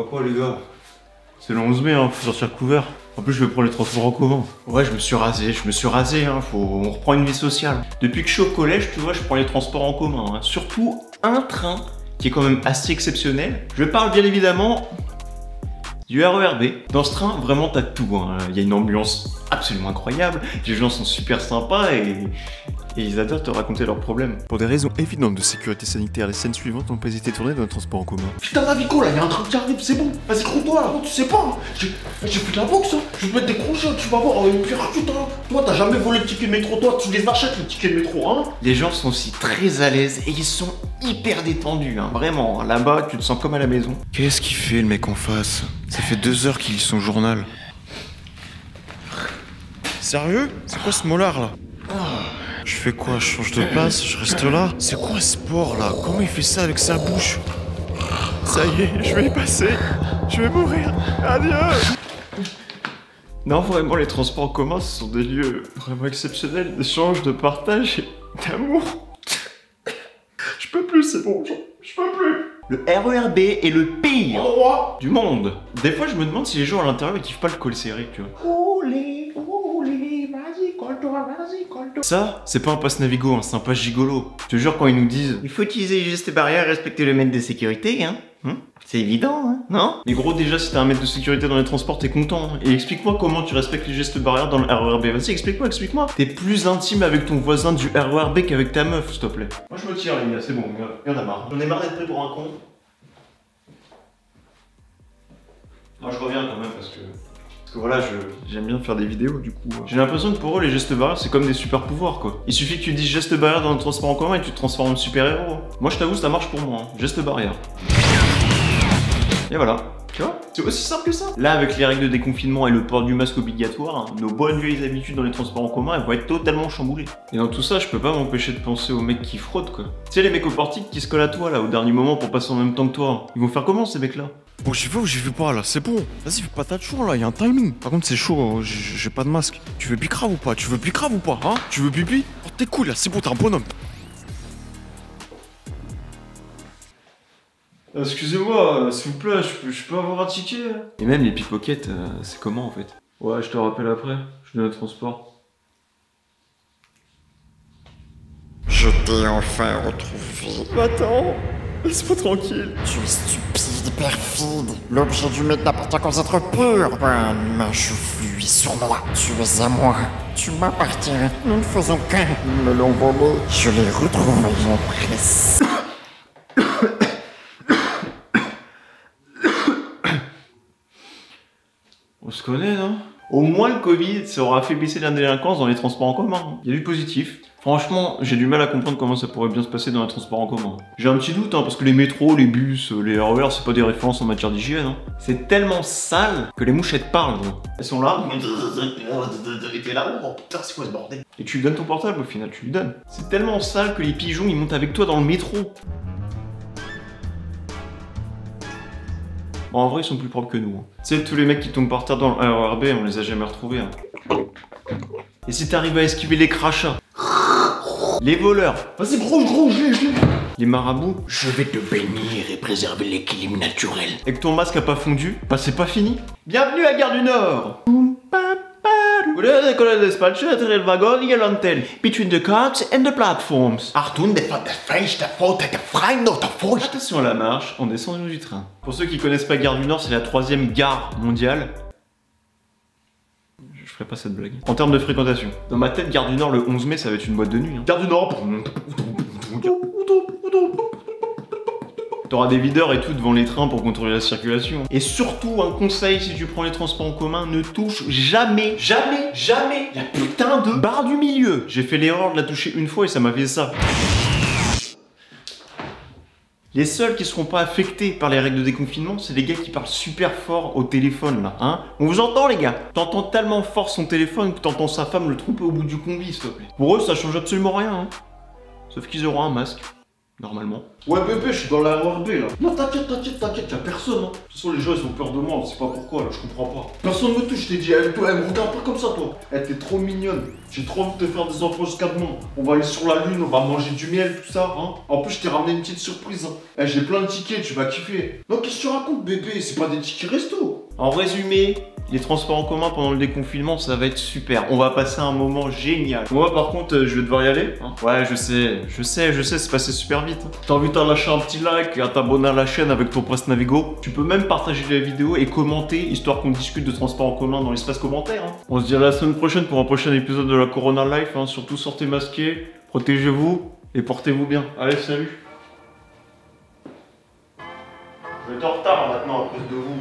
Quoi les gars? C'est le 11 mai, hein, faut sortir couvert. En plus, je vais prendre les transports en commun. Ouais, je me suis rasé, hein, on reprend une vie sociale. Depuis que je suis au collège, tu vois, je prends les transports en commun. Hein. Surtout un train qui est quand même assez exceptionnel. Je parle bien évidemment du RER B. Dans ce train, vraiment, t'as tout. Hein. Il y a une ambiance absolument incroyable. Les gens sont super sympas et ils adorent te raconter leurs problèmes. Pour des raisons évidentes de sécurité sanitaire, les scènes suivantes n'ont pas été tournées dans le transport en commun. Putain, Navico, là, y'a un train qui arrive, c'est bon. Vas-y, crois-toi, là, tu sais pas. J'ai fait de la boxe, hein. Je vais te mettre des crochets, tu vas voir, une parachute, hein. Toi, t'as jamais volé le ticket de métro, toi, tu les achètes, les tickets de métro, hein. Les gens sont aussi très à l'aise et ils sont hyper détendus, hein. Vraiment. Là-bas, tu te sens comme à la maison. Qu'est-ce qu'il fait le mec en face? Ça fait 2 heures qu'il lit son journal. Sérieux? C'est quoi ce molar là? Je fais quoi? Je change de place? Je reste là? C'est quoi ce sport là? Comment il fait ça avec sa bouche? Ça y est, je vais y passer. Je vais mourir. Adieu. Non, vraiment, les transports en commun, ce sont des lieux vraiment exceptionnels d'échange, de partage et d'amour. Je peux plus, c'est bon, je peux plus. Le RER B est le pire du monde. Des fois, je me demande si les gens à l'intérieur ils kiffent pas le col serré, tu vois. Roulez, vas-y, colle-toi, vas-y, colle-toi. Ça, c'est pas un pass Navigo, hein, c'est un pass gigolo. Je te jure, quand ils nous disent il faut utiliser les gestes barrières et respecter le mètre de sécurité, hein. C'est évident, hein, non? Mais gros, déjà, si t'as un mètre de sécurité dans les transports, t'es content. Hein. Et explique-moi comment tu respectes les gestes barrières dans le RER B. Vas-y, explique-moi. T'es plus intime avec ton voisin du RER B qu'avec ta meuf, s'il te plaît. Moi, je me tire, les gars, c'est bon, y'en a marre. J'en ai marre d'être pris pour un con. Moi, je reviens quand même parce que voilà, j'aime bien faire des vidéos du coup. J'ai l'impression que pour eux, les gestes barrières, c'est comme des super pouvoirs quoi. Il suffit que tu dises geste barrière dans le transport en commun et tu te transformes en super héros. Moi, je t'avoue, ça marche pour moi. Hein. Geste barrière. Et voilà. Tu vois? C'est aussi simple que ça. Là, avec les règles de déconfinement et le port du masque obligatoire, hein, nos bonnes vieilles habitudes dans les transports en commun, elles vont être totalement chamboulées. Et dans tout ça, je peux pas m'empêcher de penser aux mecs qui fraudent quoi. Tu sais, les mecs au portique qui se collent à toi là au dernier moment pour passer en même temps que toi. Ils vont faire comment ces mecs là? Bon, j'y vais ou j'y vais pas là, c'est bon. Vas-y, fais pas ta choix là, y'a un timing. Par contre, c'est chaud, j'ai pas de masque. Tu veux bicrave ou pas? Hein? Tu veux pipi? Oh, t'es cool là, c'est bon, t'es un bonhomme. Excusez-moi, s'il vous plaît, je peux avoir un ticket? Et même les pickpockets, c'est comment en fait? Ouais, je te rappelle après, je donne le transport. Je t'ai enfin retrouvé. Attends, laisse-moi tranquille. Tu es stupide, perfide. L'objet du mythe n'appartient qu'aux êtres purs. Un humain chevelu est sur moi. Tu es à moi. Tu m'appartiens. Nous ne faisons qu'un. Ils me l'ont volé. Je l'ai retrouvé. Mon presse. On se connaît, non? Au moins le Covid, ça aura affaiblissé la délinquance dans les transports en commun. Il y a du positif. Franchement, j'ai du mal à comprendre comment ça pourrait bien se passer dans les transports en commun. J'ai un petit doute, hein, parce que les métros, les bus, les RER, c'est pas des références en matière d'hygiène. Hein. C'est tellement sale que les mouchettes parlent. Gros. Elles sont là, et t'es là, oh putain, c'est quoi ce bordel? Et tu lui donnes ton portable au final, tu lui donnes. C'est tellement sale que les pigeons, ils montent avec toi dans le métro. Bon, en vrai, ils sont plus propres que nous. Hein. Tu sais, tous les mecs qui tombent par terre dans le RER B, on les a jamais retrouvés. Hein. Et si t'arrives à esquiver les crachats, les voleurs, Vas-y, gros, je l'ai. les marabouts, Je vais te bénir et préserver l'équilibre naturel. et que ton masque a pas fondu, bah c'est pas fini. Bienvenue à Gare du Nord. Vous devez décoller l'espace entre le wagon et l'antenne, between the cars and the platforms. Achtung, der French, der Faute, der Freund, der Furcht. Attention à la marche en descendant du train. Pour ceux qui connaissent pas Gare du Nord, c'est la 3e gare mondiale. Je ferai pas cette blague. En termes de fréquentation. Dans ma tête, Gare du Nord, le 11 mai, ça va être une boîte de nuit. Hein. Gare du Nord. T'auras des videurs et tout devant les trains pour contrôler la circulation. Et surtout, un conseil, si tu prends les transports en commun, ne touche jamais la putain de barre du milieu. J'ai fait l'erreur de la toucher une fois et ça m'a fait ça. Les seuls qui seront pas affectés par les règles de déconfinement, c'est les gars qui parlent super fort au téléphone là, hein. On vous entend les gars. T'entends tellement fort son téléphone que t'entends sa femme le tromper au bout du combi, s'il te plaît. Pour eux, ça change absolument rien, hein. Sauf qu'ils auront un masque. normalement. Ouais bébé, je suis dans la RRB là. Non t'inquiète, y'a personne hein. De toute façon les gens ils ont peur de moi, on sait pas pourquoi là, je comprends pas. Personne me touche, je t'ai dit, elle me regarde pas comme ça toi. Elle t'es trop mignonne. J'ai trop envie de te faire des enfants jusqu'à demain. On va aller sur la lune, on va manger du miel, tout ça, hein. En plus je t'ai ramené une petite surprise hein. Eh, j'ai plein de tickets, tu vas kiffer. Non qu'est-ce que tu racontes bébé, c'est pas des tickets resto. En résumé, les transports en commun pendant le déconfinement, ça va être super. On va passer un moment génial. Moi, par contre, je vais devoir y aller. Hein. Ouais, je sais, c'est passé super vite. T'as envie de lâcher un petit like et à t'abonner à la chaîne avec ton Press Navigo. Tu peux même partager la vidéo et commenter, histoire qu'on discute de transports en commun dans l'espace commentaire. Hein. On se dit à la semaine prochaine pour un prochain épisode de la Corona Life. Hein. Surtout, sortez masqués, protégez-vous et portez-vous bien. Allez, salut. Je vais être en retard maintenant à cause de vous.